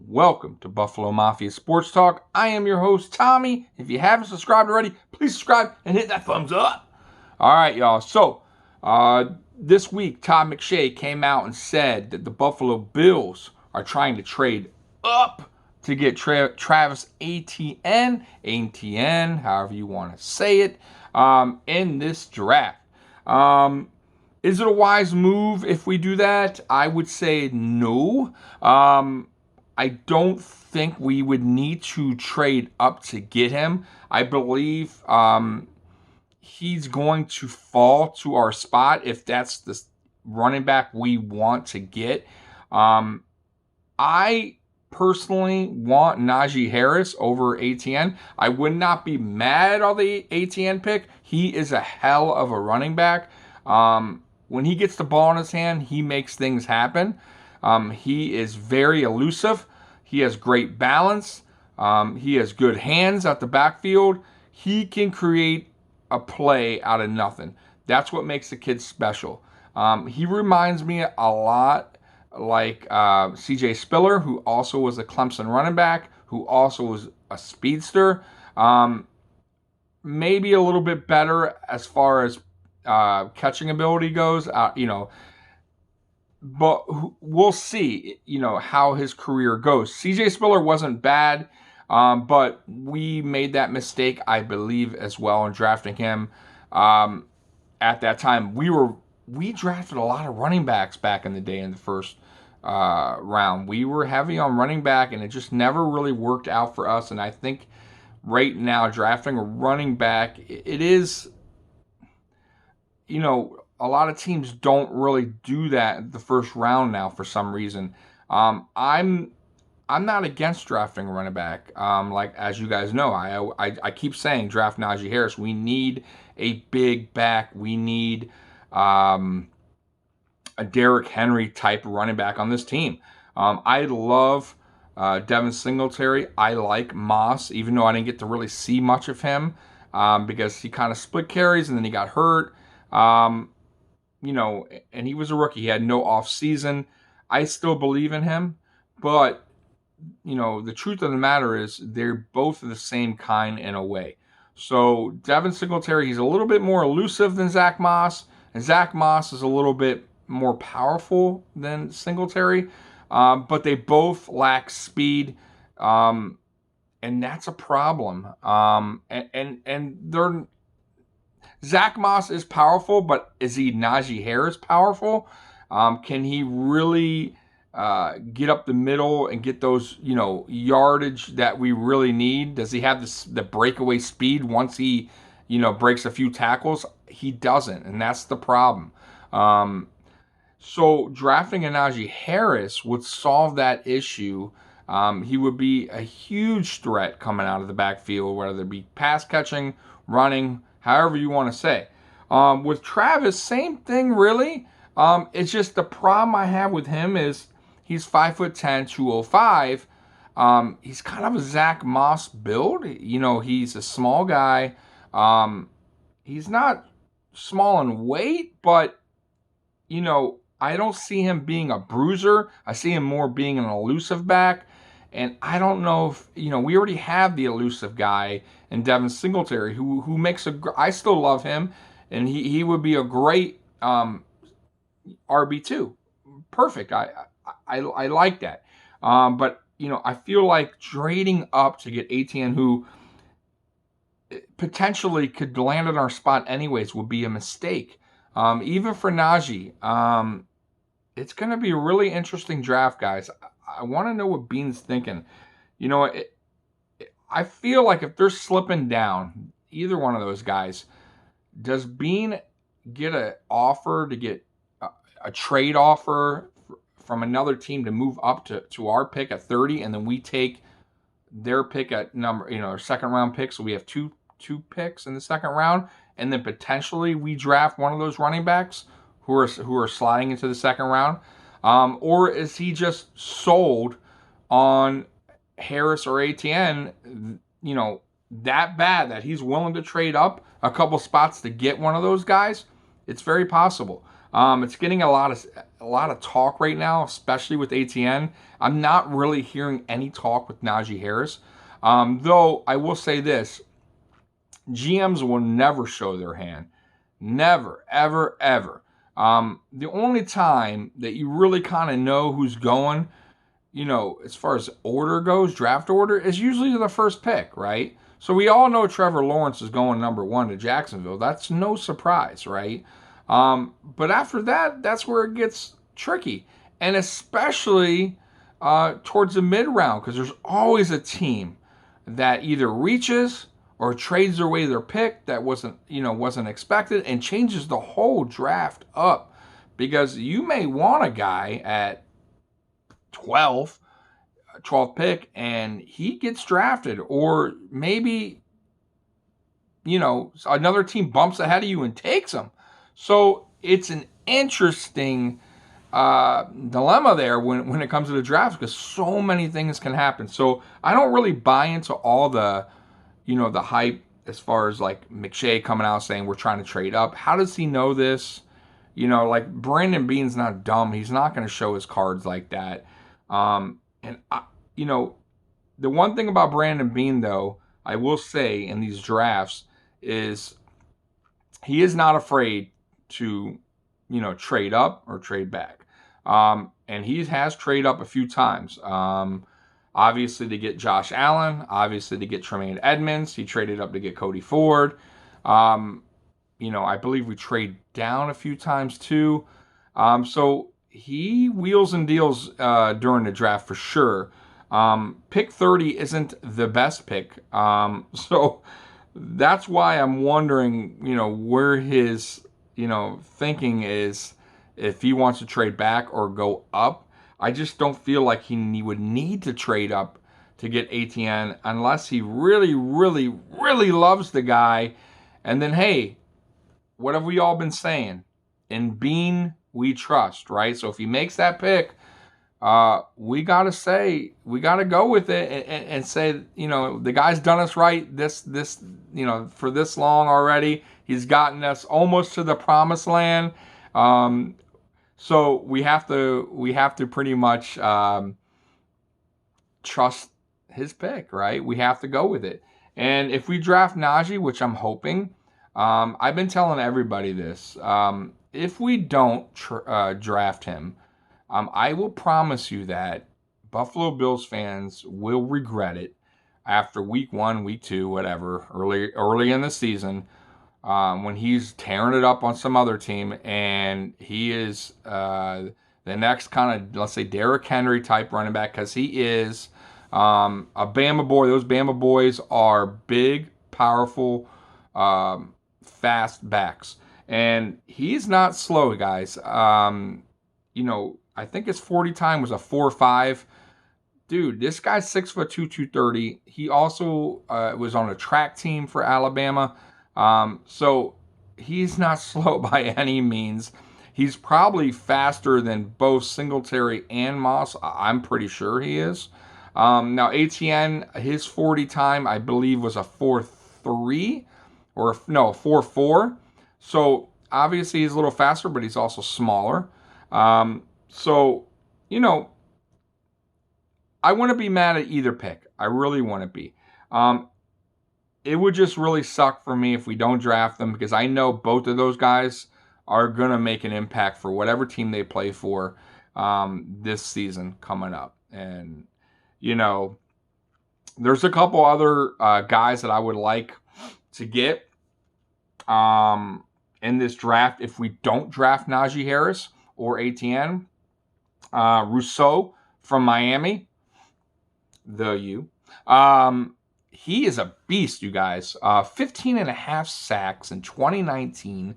Welcome to Buffalo Mafia Sports Talk. I am your host, Tommy. If you haven't subscribed already, please subscribe and hit that thumbs up. All right, y'all. So, this week, Todd McShay came out and said that the Buffalo Bills are trying to trade up to get Travis Etienne, however you want to say it, in this draft. Is it a wise move if we do that? I would say no. I don't think we would need to trade up to get him. I believe he's going to fall to our spot if that's the running back we want to get. I personally want Najee Harris over Etienne. I would not be mad on the Etienne pick. He is a hell of a running back. When he gets the ball in his hand, he makes things happen. He is very elusive. He has great balance. He has good hands at the backfield. He can create a play out of nothing. That's what makes the kid special. He reminds me a lot like C.J. Spiller, who also was a Clemson running back, who also was a speedster. Maybe a little bit better as far as catching ability goes, but we'll see, how his career goes. C.J. Spiller wasn't bad, but we made that mistake, I believe, as well in drafting him. At that time, we drafted a lot of running backs back in the day in the first round. We were heavy on running back, and it just never really worked out for us. And I think right now, drafting a running back, it is, a lot of teams don't really do that in the first round now for some reason. I'm not against drafting a running back. Like, as you guys know, I keep saying draft Najee Harris. We need a big back. We need a Derrick Henry type running back on this team. I love Devin Singletary. I like Moss, even though I didn't get to really see much of him because he kind of split carries and then he got hurt. And he was a rookie. He had no off season. I still believe in him, but the truth of the matter is they're both the same kind in a way. So Devin Singletary, he's a little bit more elusive than Zach Moss, and Zach Moss is a little bit more powerful than Singletary, but they both lack speed, and that's a problem. And they're Zach Moss is powerful, but is he Najee Harris powerful? Can he really get up the middle and get those, yardage that we really need? Does he have the breakaway speed once he, breaks a few tackles? He doesn't, and that's the problem. So drafting a Najee Harris would solve that issue. He would be a huge threat coming out of the backfield, whether it be pass catching, running, however you want to say. With Travis, same thing really. It's just the problem I have with him is he's 5'10", 205. He's kind of a Zach Moss build. He's a small guy. He's not small in weight, but, I don't see him being a bruiser. I see him more being an elusive back. And I don't know if, we already have the elusive guy in Devin Singletary who makes I still love him, and he would be a great RB2. Perfect. I like that. But, I feel like trading up to get Etienne, who potentially could land in our spot anyways, would be a mistake. Even for Najee, it's going to be a really interesting draft, guys. I want to know what Bean's thinking. I feel like if they're slipping down, either one of those guys, does Bean get an offer to get a trade offer from another team to move up to our pick at 30, and then we take their pick at our second round pick, so we have two picks in the second round, and then potentially we draft one of those running backs who are sliding into the second round? Or is he just sold on Harris or Etienne, that bad that he's willing to trade up a couple spots to get one of those guys? It's very possible. It's getting a lot of a lot of talk right now, especially with Etienne. I'm not really hearing any talk with Najee Harris. Though I will say this, GMs will never show their hand. Never, ever, ever. The only time that you really kind of know who's going, as far as order goes, draft order, is usually the first pick, right? So we all know Trevor Lawrence is going number 1 to Jacksonville. That's no surprise, right? But after that, that's where it gets tricky. And especially towards the mid round, because there's always a team that either reaches or trades away their pick that wasn't expected and changes the whole draft up. Because you may want a guy at 12th pick and he gets drafted, or maybe another team bumps ahead of you and takes him. So it's an interesting dilemma there when it comes to the draft, because so many things can happen. So I don't really buy into all the the hype as far as like McShay coming out saying we're trying to trade up. How does he know this? Like Brandon Beane's not dumb. He's not going to show his cards like that. And the one thing about Brandon Beane, though, I will say in these drafts is he is not afraid to, trade up or trade back. And he has traded up a few times. Obviously to get Josh Allen, obviously to get Tremaine Edmonds. He traded up to get Cody Ford. I believe we trade down a few times too. So he wheels and deals during the draft for sure. Pick 30 isn't the best pick. So that's why I'm wondering, where his, thinking is, if he wants to trade back or go up. I just don't feel like he would need to trade up to get Etienne unless he really, really, really loves the guy. And then, hey, what have we all been saying? In Beane, we trust, right? So if he makes that pick, we got to go with it and say, the guy's done us right this, for this long already. He's gotten us almost to the promised land. So we have to pretty much trust his pick, right? We have to go with it. And if we draft Najee, which I'm hoping, I've been telling everybody this. If we don't draft him, I will promise you that Buffalo Bills fans will regret it after week 1, week 2, whatever, early in the season. When he's tearing it up on some other team, and he is the next kind of, let's say, Derrick Henry type running back, because he is a Bama boy. Those Bama boys are big, powerful, fast backs, and he's not slow, guys. I think his 40 time was a 4.5. Dude, this guy's 6'2", 230. He also was on a track team for Alabama. So he's not slow by any means. He's probably faster than both Singletary and Moss. I'm pretty sure he is. Now Etienne, his 40 time, I believe, was a 4.3 or no, 4.4. So obviously he's a little faster, but he's also smaller. So, I wouldn't be mad at either pick. I really wouldn't be. It would just really suck for me if we don't draft them, because I know both of those guys are going to make an impact for whatever team they play for this season coming up. And, there's a couple other guys that I would like to get in this draft if we don't draft Najee Harris or Etienne. Rousseau from Miami, he is a beast, you guys. 15 and a half sacks in 2019.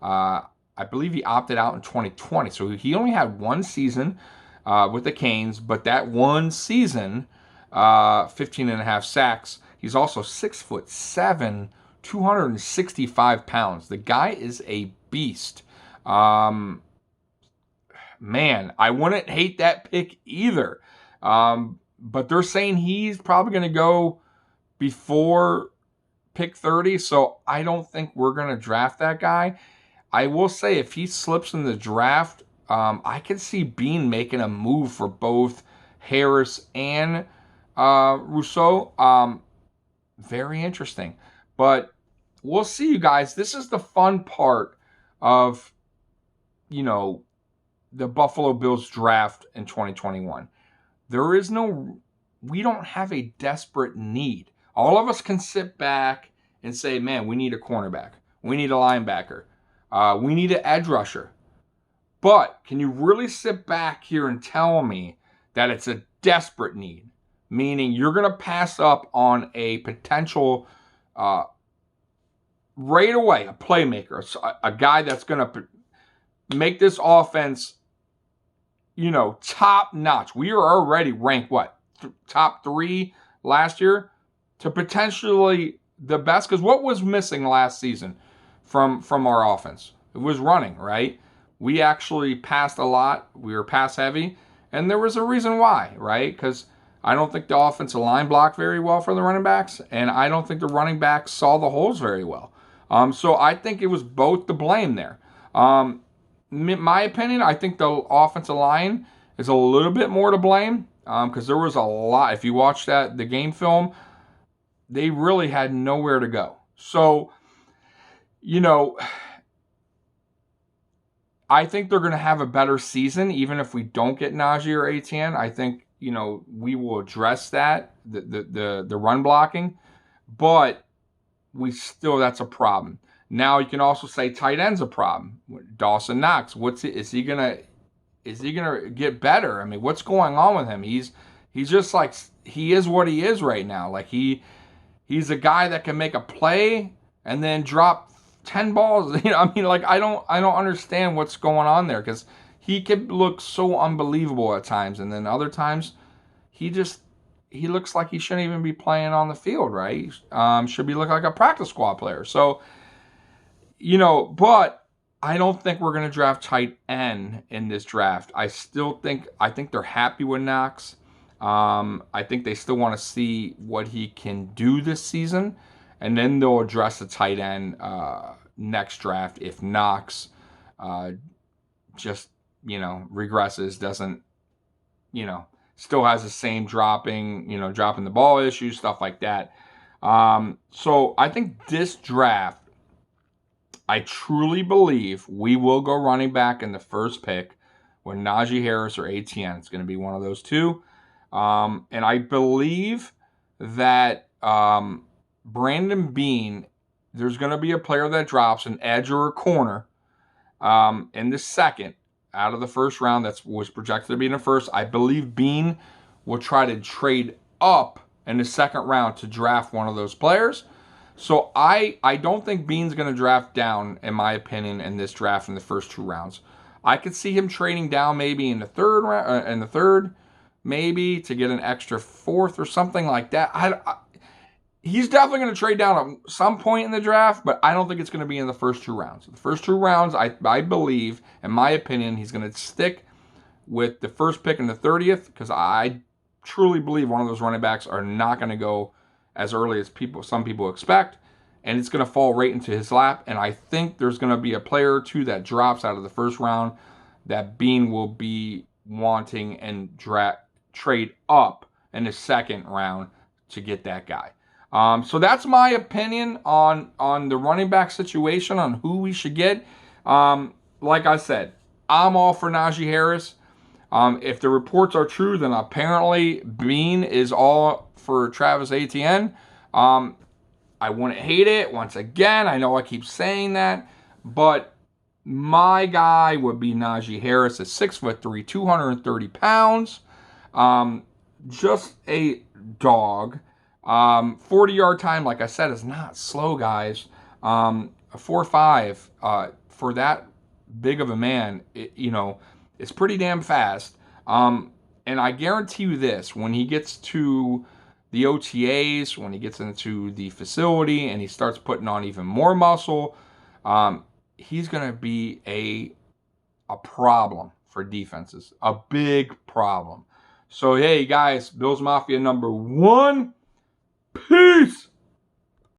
I believe he opted out in 2020. So he only had one season with the Canes, but that one season, 15 and a half sacks. He's also 6'7", 265 pounds. The guy is a beast. Man, I wouldn't hate that pick either. But they're saying he's probably going to go before pick 30, so I don't think we're going to draft that guy. I will say if he slips in the draft I can see Bean making a move for both Harris and Rousseau. Very interesting. But we'll see, you guys. This is the fun part of, you know, the Buffalo Bills draft in 2021. We don't have a desperate need. All of us can sit back and say, man, we need a cornerback. We need a linebacker. We need an edge rusher. But can you really sit back here and tell me that it's a desperate need? Meaning you're going to pass up on a potential, right away, a playmaker, a guy that's going to make this offense, top notch. We are already ranked, top 3 last year, to potentially the best. Because what was missing last season from our offense? It was running, right? We actually passed a lot. We were pass heavy. And there was a reason why, right? Because I don't think the offensive line blocked very well for the running backs. And I don't think the running backs saw the holes very well. So I think it was both to blame there. My opinion, I think the offensive line is a little bit more to blame. Because there was a lot. If you watch the game film, they really had nowhere to go. So, I think they're going to have a better season, even if we don't get Najee or Etienne. I think, we will address that, the run blocking, but that's a problem. Now you can also say tight end's a problem. Dawson Knox, is he gonna get better? I mean, what's going on with him? He's just like, he is what he is right now. Like he's a guy that can make a play and then drop 10 balls. I don't understand what's going on there, because he could look so unbelievable at times, and then other times he looks like he shouldn't even be playing on the field, right? Should be looking like a practice squad player. So, but I don't think we're going to draft tight end in this draft. I think they're happy with Knox. I think they still want to see what he can do this season, and then they'll address the tight end next draft if Knox regresses, doesn't, still has the same dropping the ball issues, stuff like that. So I think this draft, I truly believe we will go running back in the first pick with Najee Harris or Etienne. It's going to be one of those two. And I believe that Brandon Beane, there's going to be a player that drops an edge or a corner in the second out of the first round that was projected to be in the first. I believe Beane will try to trade up in the second round to draft one of those players. So I don't think Beane's going to draft down, in my opinion, in this draft in the first 2 rounds. I could see him trading down maybe in the third, maybe to get an extra 4th or something like that. He's definitely going to trade down at some point in the draft, but I don't think it's going to be in the first 2 rounds. The first 2 rounds, I believe, in my opinion, he's going to stick with the first pick in the 30th, because I truly believe one of those running backs are not going to go as early as some people expect, and it's going to fall right into his lap. And I think there's going to be a player or two that drops out of the first round that Beane will be wanting and trade up in the second round to get that guy. So that's my opinion on the running back situation, on who we should get. Like I said, I'm all for Najee Harris. If the reports are true, then apparently Beane is all for Travis Etienne. I wouldn't hate it. Once again, I know I keep saying that, but my guy would be Najee Harris at 6'3", 230 pounds. Just a dog. 40-yard time, like I said, is not slow, guys. A 4.5 for that big of a man, it's pretty damn fast. And I guarantee you this, when he gets to the OTAs, when he gets into the facility and he starts putting on even more muscle, he's going to be a problem for defenses. A big problem. So, hey, guys, Bills Mafia number 1. Peace!